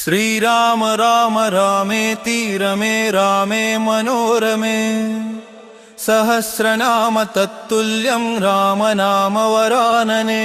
श्रीराम राम रामेति रमे रामे मनोरमे सहस्रनाम तत्तुल्यं राम नाम वरानने।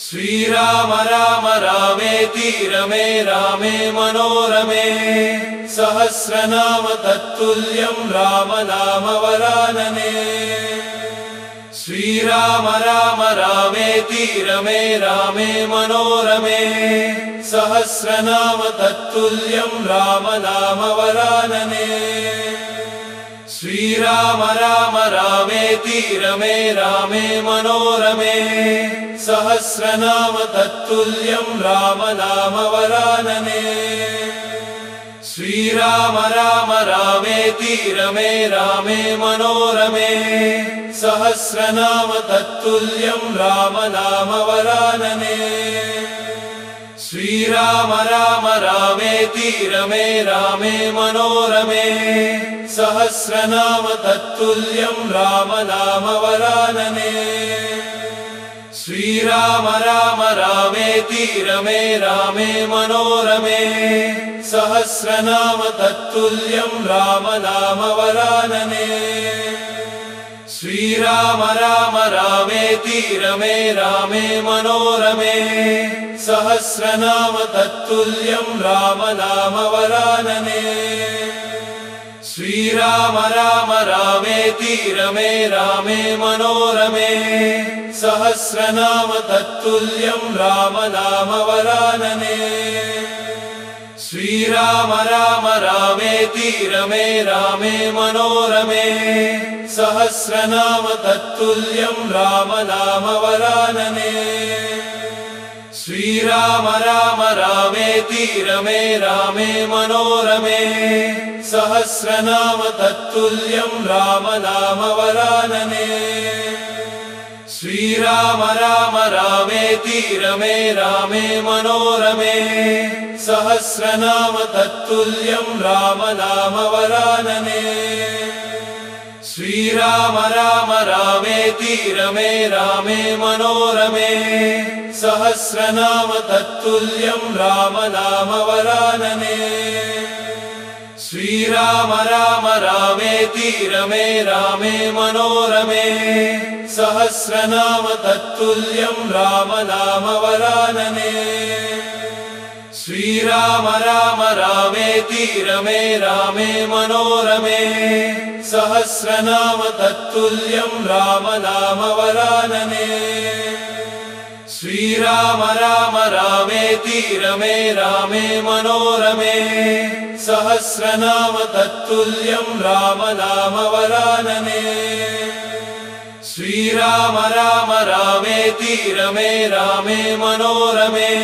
श्रीराम राम रामेति रमे रामे मनोरमे सहस्रनाम तत्तुल्यं राम नाम वरानने। श्रीराम राम रामेति रमे रामे मनोरमे सहस्रनाम तत्तुल्यं राम नाम वरानने। श्रीराम राम रामेति रमे रामे मनोरमे सहस्रनाम तत्तुल्यं राम नाम वरानने। श्रीराम राम रामेति रमे रामे मनोरमे सहस्रनाम तत्तुल्यं राम नाम वरानने। श्रीराम राम रामेति रमे रामे मनोरमे सहस्रनाम तत्तुल्यं राम नाम वरानने। श्रीराम राम रामेति रमे रामे मनोरमे सहस्रनाम तत्तुल्यं राम नाम वरानने। श्रीराम राम रामेति रमे रामे मनोरमे सहस्रनाम तत्तुल्यं राम नाम वरानने। श्रीराम राम रामेति रमे रामे मनोरमे सहस्रनाम तत्तुल्यं राम नाम वरानने। श्रीराम राम रामेति रमे रामे मनोरमे सहस्रनाम तत्तुल्यं राम नाम वरानने। श्रीराम राम रामेति रमे रामे मनोरमे सहस्रनाम तत्तुल्यं राम नाम वरानने। श्रीराम राम रामेति रमे रामे मनोरमे सहस्रनाम तत्तुल्यं राम नाम वरानने। श्रीराम राम रामेति रमे रामे मनोरमे सहस्रनाम तत्तुल्यं राम नाम वरानने। श्रीराम राम रामेति रमे रामे मनोरमे सहस्रनाम तत्तुल्यं राम नाम वरानने। श्रीराम राम रामेति रमे रामे मनोरमे सहस्रनाम तत्तुल्यं राम नाम वरानने। श्रीराम राम रामेति रमे रामे मनोरमे सहस्रनाम तत्तुल्यं राम नाम वरानने। श्रीराम राम रामेति रमे रामे मनोरमे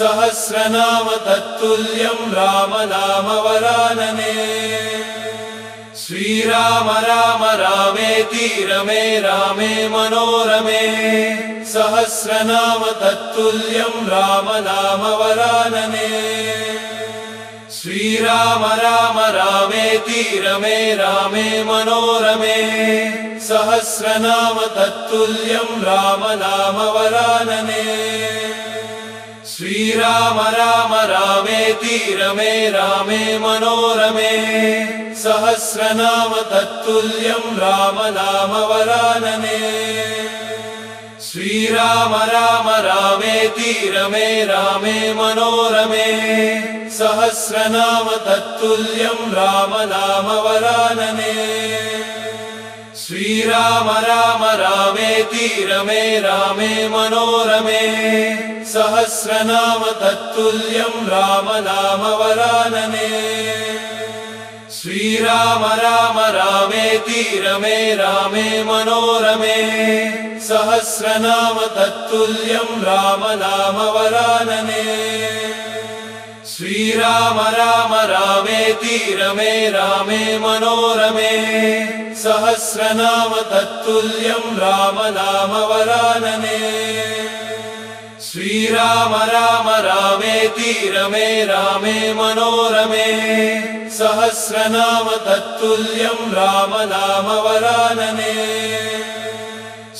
सहस्रनाम तत्तुल्यं राम नाम वरानने। श्रीराम राम रामेति रमे रामे मनोरमे सहस्रनाम तत्तुल्यं राम नाम वरानने। श्रीराम राम रामेति रमे रामे मनोरमे सहस्रनाम तत्तुल्यं राम नाम वरानने। श्रीराम राम रामेति रमे रामे मनोरमे सहस्रनाम तत्तुल्यं राम नाम वरानने। श्रीराम राम रामेति रमे रामे मनोरमे सहस्रनाम तत्तुल्यं राम नाम वरानने। श्रीराम राम रामेति रमे रामे मनोरमे सहस्रनाम तत्तुल्यं राम नाम वरानने। श्रीराम राम रामेति रमे रामे मनोरमे सहस्रनाम तत्तुल्यं राम नाम वरानने। श्रीराम राम रामेति रमे रामे मनोरमे सहस्रनाम तत्तुल्यं राम नाम वरानने। श्रीराम राम रामेति रमे रामे मनोरमे सहस्रनाम तत्तुल्यं राम नाम वरानने।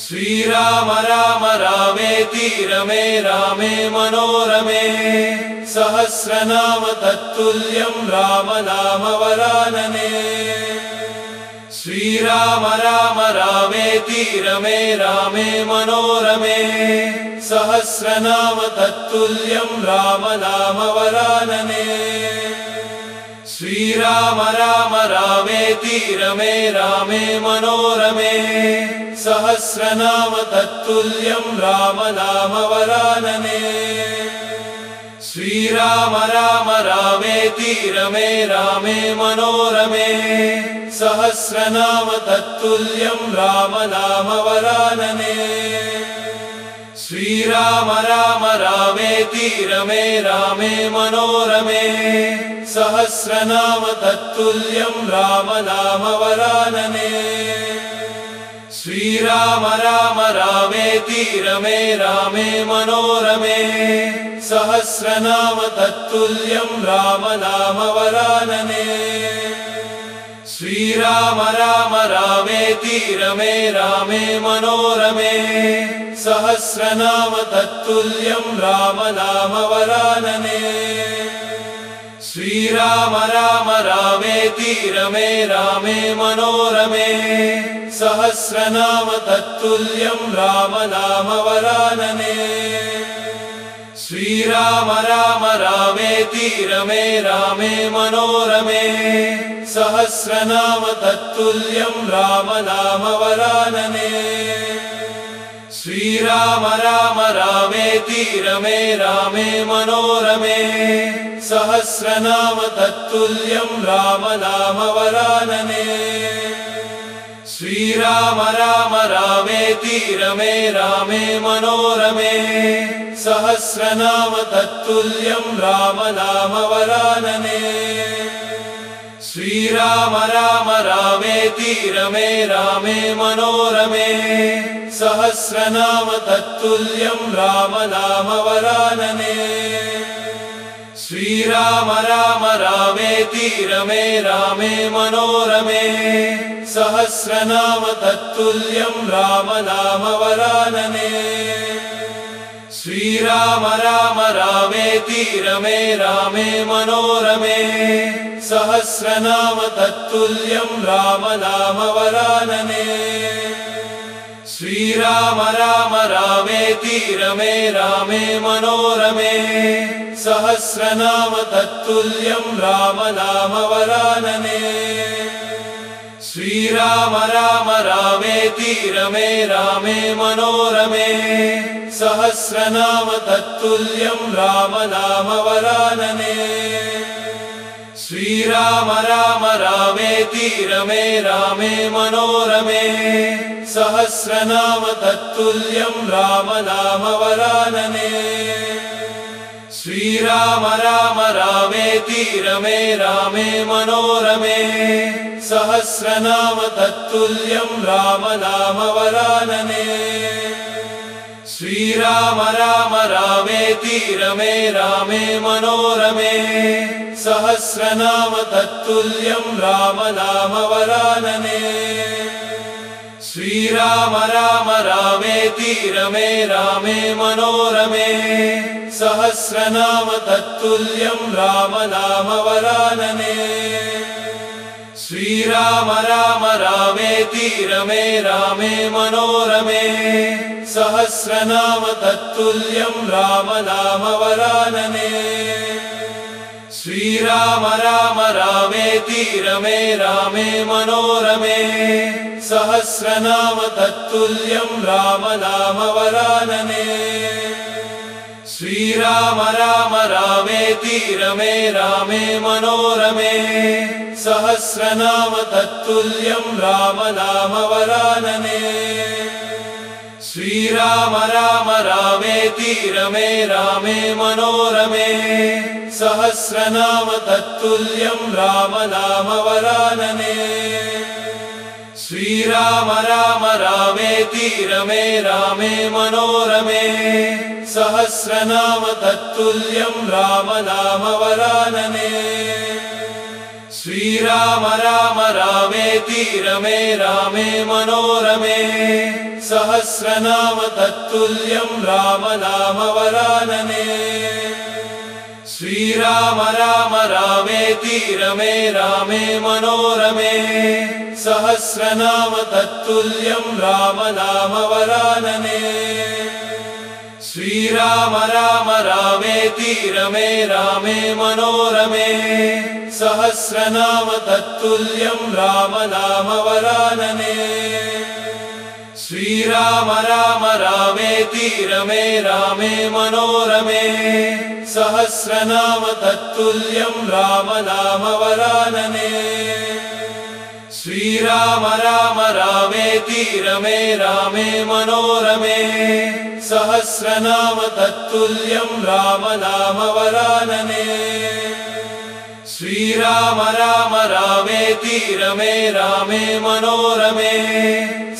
श्रीराम राम रामेति रमे रामे मनोरमे सहस्रनाम तत्तुल्यं राम नाम वरानने श्रीराम राम रामेति रमे रामे मनोरमे सहस्रनाम तत्तुल्यं राम नाम वरानने श्रीराम राम रामेति रमे रामे मनोरमे सहस्रनाम तत्तुल्यं राम नाम वरानने श्रीराम राम रामेति रमे रामे मनोरमे सहस्रनाम तत्तुल्यं राम नाम वरानने श्रीराम राम रामेति रमे रामे मनोरमे सहस्रनाम तत्तुल्यं राम नाम वरानने श्रीराम राम रामेति रमे रामे मनोरमे सहस्रनाम तत्तुल्यं राम नाम वरानने श्रीराम राम रामेति रमे रामे मनोरमे सहस्रनाम तत्तुल्यं राम नाम वरानने श्रीराम राम रामेति रमे रामे मनोरमे सहस्रनाम तत्तुल्यं राम नाम वरानने श्रीराम राम रामेति रमे रामे मनोरमे सहस्रनाम तत्तुल्यं राम नाम वरानने श्रीराम राम रामेति रमे रामे मनोरमे सहस्रनाम तत्तुल्यं राम नाम वरानने श्रीराम राम रामेति रमे रामे मनोरमे सहस्रनाम तत्तुल्यं राम नाम वरानने श्रीराम राम रामेति रमे रामे मनोरमे सहस्रनाम तत्तुल्यं राम नाम वरानने श्रीराम राम रामेति रमे रामे मनोरमे सहस्रनाम तत्तुल्यं राम नाम वरानने श्रीराम राम रामेति रमे रामे मनोरमे सहस्रनाम तत्तुल्यं राम नाम वरानने श्रीराम राम रामेति रमे रामे मनोरमे सहस्रनाम तत्तुल्यं राम नाम वरानने श्रीराम राम रामेति रमे रामे मनोरमे सहस्रनाम तत्तुल्यं राम नाम वरानने श्रीराम राम रामेति रमे रामे मनोरमे सहस्रनाम तत्तुल्यं राम नाम वरानने श्रीराम राम रामेति रमे रामे मनोरमे सहस्रनाम तत्तुल्यं राम नाम वरानने श्रीराम राम रामेति रमे रामे मनोरमे सहस्रनाम तत्तुल्यं राम नाम वरानने श्रीराम राम रामेति रमे रामे मनोरमे सहस्रनाम तत्तुल्यं राम नाम वरानने श्रीराम राम रामेति रमे रामे मनोरमे सहस्रनाम तत्तुल्यं राम नाम वरानने श्रीराम राम रामेति रमे रामे मनोरमे सहस्रनाम तत्तुल्यं राम नाम वरानने श्रीराम राम रामेति रमे रामे मनोरमे सहस्रनाम तत्तुल्यं राम नाम वरानने श्रीराम राम रामेति रमे रामे मनोरमे सहस्रनाम तत्तुल्यं राम नाम वरानने श्रीराम राम रामेति रमे रामे मनोरमे सहस्रनाम तत्तुल्यं राम नाम वरानने श्रीराम राम रामेति रमे रामे मनोरमे सहस्रनाम तत्तुल्यं राम नाम वरानने श्रीराम राम रामेति रमे रामे मनोरमे सहस्रनाम तत्तुल्यं राम नाम वरानने श्रीराम राम रामेति रमे रामे मनोरमे सहस्रनाम तत्तुल्यं राम नाम वरानने श्रीराम राम रामेति रमे रामे मनोरमे सहस्रनाम तत्तुल्यं राम नाम वरानने श्रीराम राम रामेति रमे रामे मनोरमे सहस्रनाम तत्तुल्यं राम नाम वरानने श्रीराम राम रामेति रमे रामे मनोरमे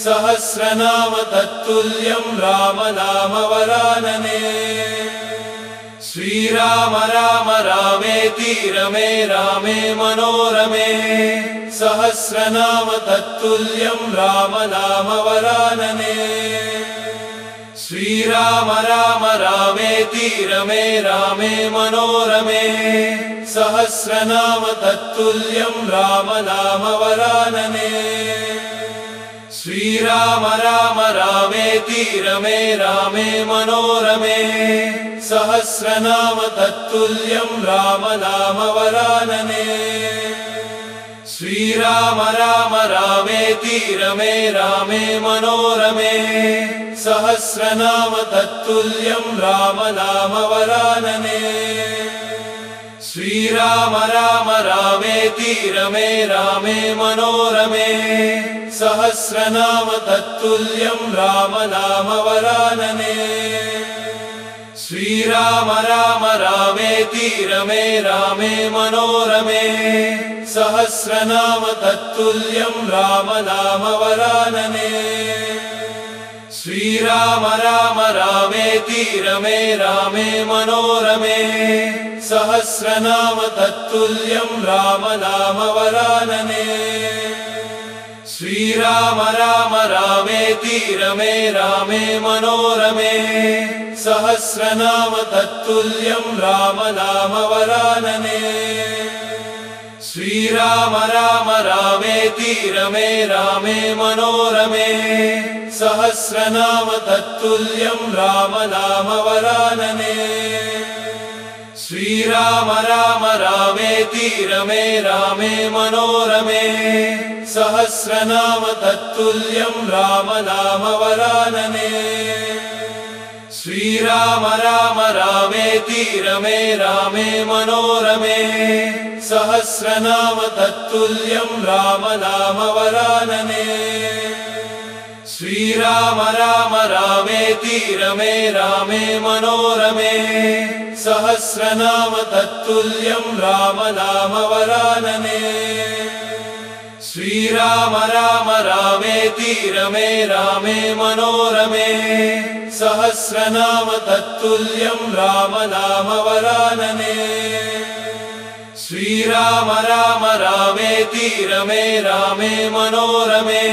सहस्रनाम तत्तुल्यं राम नाम वरानने श्रीराम राम रामेति रमे रामे मनोरमे सहस्रनाम तत्तुल्यं राम नाम वरानने श्रीराम राम रामेति रमे रामे मनोरमे सहस्रनाम तत्तुल्यं राम नाम वरानने श्रीराम राम रामेति रमे रामे मनोरमे सहस्रनाम तत्तुल्यं राम नाम वरानने श्रीराम राम रामेति रमे रामे मनोरमे सहस्रनाम तत्तुल्यं राम नाम वरानने श्रीराम राम रामेति रमे रामे मनोरमे सहस्रनाम तत्तुल्यं राम नाम वरानने श्रीराम राम रामेति रमे रामे मनोरमे सहस्रनाम तत्तुल्यं राम नाम वरानने श्रीराम राम रामेति रमे रामे मनोरमे सहस्रनाम तत्तुल्यं राम नाम वरानने श्रीराम राम रामेति रमे रामे मनोरमे सहस्रनाम तत्तुल्यं राम नाम वरानने श्रीराम राम रामेति रमे रामे मनोरमे सहस्रनाम तत्तुल्यं राम नाम वरानने श्रीराम राम रामेति रमे रामे मनोरमे सहस्रनाम तत्तुल्यं राम नाम वरानने श्रीराम राम रामेति रमे रामे मनोरमे सहस्रनाम तत्तुल्यं राम नाम वरानने श्रीराम राम रामेति रमे रामे मनोरमे सहस्रनाम तत्तुल्यं राम नाम वरानने श्रीराम राम रामेति रमे रामे मनोरमे सहस्रनाम तत्तुल्यं राम नाम वरानने श्रीराम राम रामेति रमे रामे मनोरमे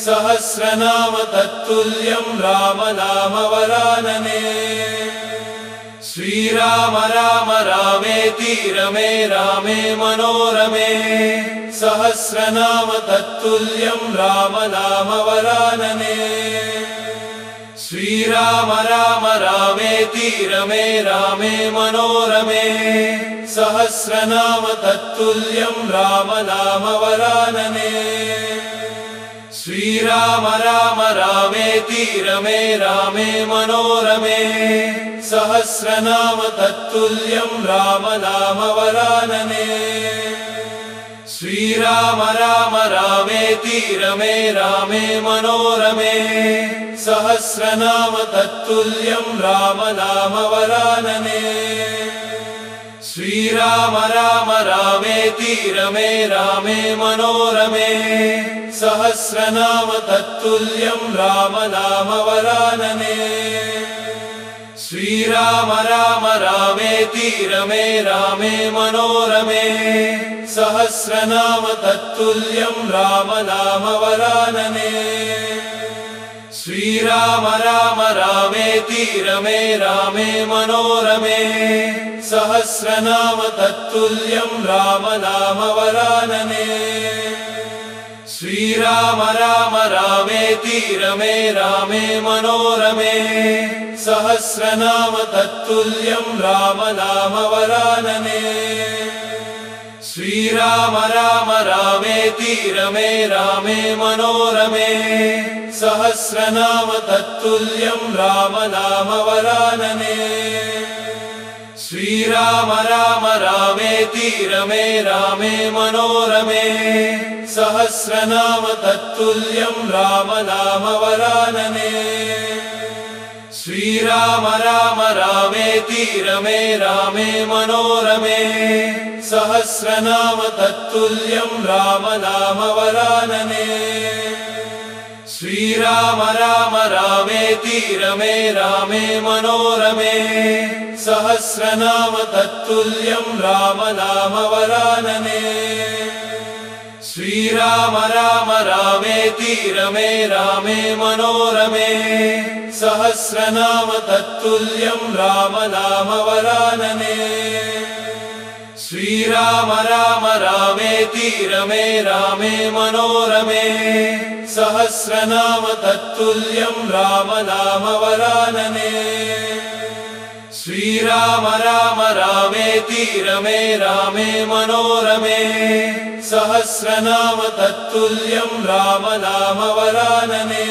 सहस्रनाम तत्तुल्यं राम नाम वरानने श्रीराम राम रामेति रमे रामे मनोरमे सहस्रनाम तत्तुल्यं राम नाम वरानने श्रीराम राम रामेति रमे रामे मनोरमे सहस्रनाम तत्तुल्यं राम नाम वरानने श्रीराम राम रामेति रमे रामे मनोरमे सहस्रनाम तत्तुल्यं राम नाम वरानने श्रीराम राम रामेति रमे रामे मनोरमे सहस्रनाम तत्तुल्यं राम नाम वरानने श्रीराम राम रामेति रमे रामे मनोरमे सहस्रनाम तत्तुल्यं राम नाम वरानने श्रीराम राम रामेति रमे रामे मनोरमे सहस्रनाम तत्तुल्यं राम नाम वरानने श्रीराम राम रामेति रमे रामे मनोरमे सहस्रनाम तत्तुल्यं राम नाम वरानने श्रीराम राम रामेति रमे रामे मनोरमे सहस्रनाम तत्तुल्यं राम नाम वरानने श्रीराम राम रामेति रमे रामे मनोरमे सहस्रनाम तत्तुल्यं राम नाम वरानने श्रीराम राम रामेति रमे रामे मनोरमे सहस्रनाम तत्तुल्यं राम नाम वरानने श्रीराम राम रामेति रमे रामे मनोरमे सहस्रनाम तत्तुल्यं राम नाम वरानने श्रीराम राम रामेति रमे रामे मनोरमे सहस्रनाम तत्तुल्यं राम नाम वरानने श्रीराम राम रामेति रमे रामे मनोरमे सहस्रनाम तत्तुल्यं राम नाम वरानने श्रीराम राम रामेति रमे रामे मनोरमे सहस्रनाम तत्तुल्यं राम नाम वरानने श्रीराम राम रामेति रमे रामे मनोरमे सहस्रनाम तत्तुल्यं राम नाम वरानने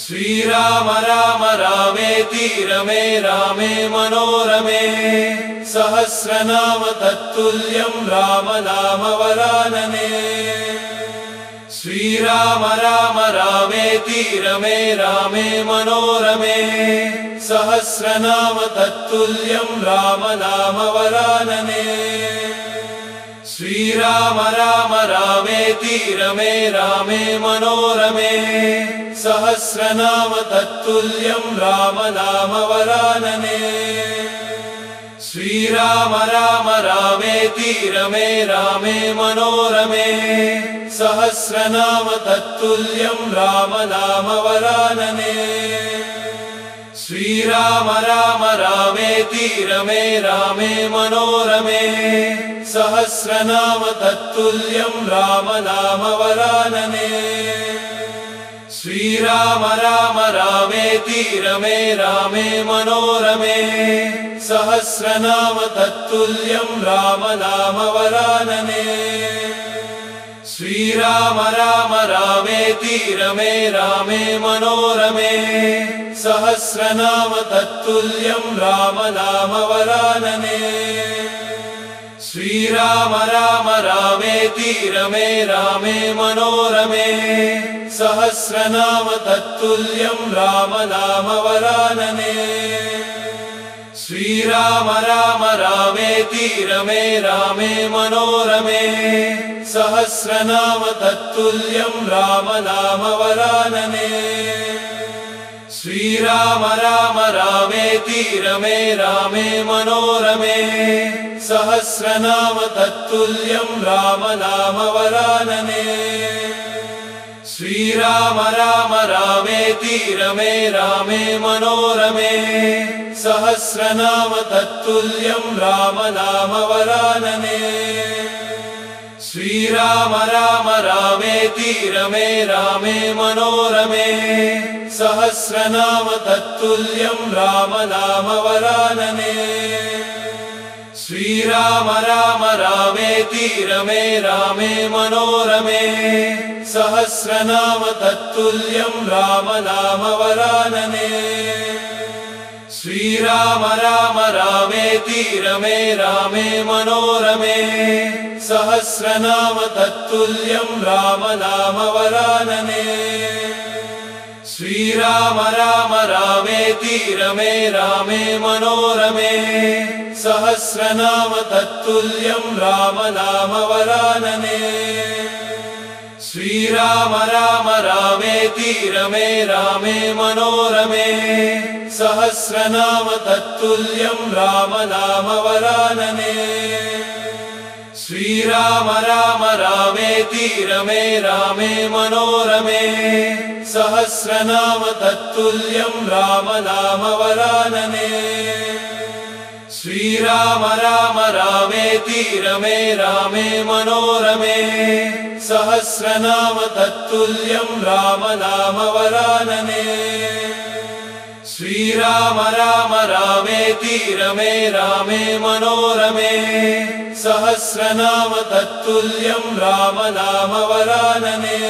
श्रीराम राम रामेति रमे रामे मनोरमे सहस्रनाम तत्तुल्यं राम नाम वरानने श्रीराम राम रामेति रमे रामे मनोरमे सहस्रनाम तत्तुल्यं राम नाम वरानने श्रीराम राम रामेति रमे रामे मनोरमे सहस्रनाम तत्तुल्यं राम नाम वरानने श्रीराम राम रामेति रमे रामे मनोरमे सहस्रनाम तत्तुल्यं राम नाम वरानने श्रीराम राम रामेति रमे रामे मनोरमे सहस्रनाम तत्तुल्यं राम नाम वरानने श्रीराम राम रामेति रमे रामे मनोरमे सहस्रनाम तत्तुल्यं राम नाम वरानने श्रीराम राम रामेति रमे रामे मनोरमे सहस्रनाम तत्तुल्यं राम नाम वरानने श्रीराम राम रामेति रमे रामे मनोरमे सहस्रनाम तत्तुल्यं राम नाम वरानने श्रीराम राम रामेति रमे रामे मनोरमे सहस्रनाम तत्तुल्यं राम नाम वरानने श्रीराम राम रामेति रमे रामे मनोरमे सहस्रनाम तत्तुल्यं राम नाम वरानने श्रीराम राम रामेति रमे रामे मनोरमे सहस्रनाम तत्तुल्यं राम नाम वरानने श्रीराम राम रामेति रमे रामे मनोरमे सहस्रनाम तत्तुल्यं राम नाम वरानने श्रीराम राम रामेति रमे रामे मनोरमे सहस्रनाम तत्तुल्यं राम नाम वरानने श्रीराम राम रामेति रमे रामे मनोरमे सहस्रनाम तत्तुल्यं राम नाम वरानने श्रीराम राम रामेति रमे रामे मनोरमे सहस्रनाम तत्तुल्यं राम नाम वरानने श्रीराम राम रामेति रमे रामे मनोरमे सहस्रनाम तत्तुल्यं राम नाम वरानने श्रीराम राम रामेति रमे रामे मनोरमे सहस्रनाम तत्तुल्यं राम नाम वरानने श्रीराम राम रामेति रमे रामे मनोरमे सहस्रनाम तत्तुल्यं राम नाम वरानने श्रीराम राम रामेति रमे रामे मनोरमे सहस्रनाम तत्तुल्यं राम नाम वरानने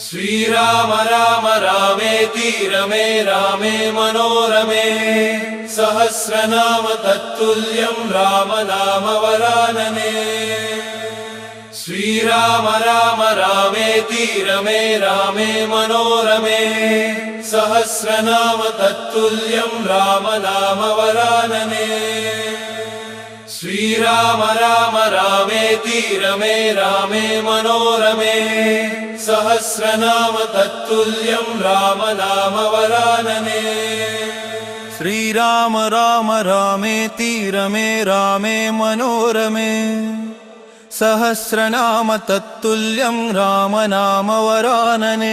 श्रीराम राम रामेति रमे रामे मनोरमे सहस्रनाम तत्तुल्यं राम नाम वरानने श्रीराम राम रामेति रमे रामे मनोरमे सहस्रनाम तत्तुल्यं राम नाम वरानने श्रीराम राम रामेति रमे रामे मनोरमे सहस्रनाम तत्तुल्यं राम नाम वरानने श्रीराम राम रामेति रमे रामे मनोरमे सहस्रनाम तत्तुल्यं राम नाम वरानने।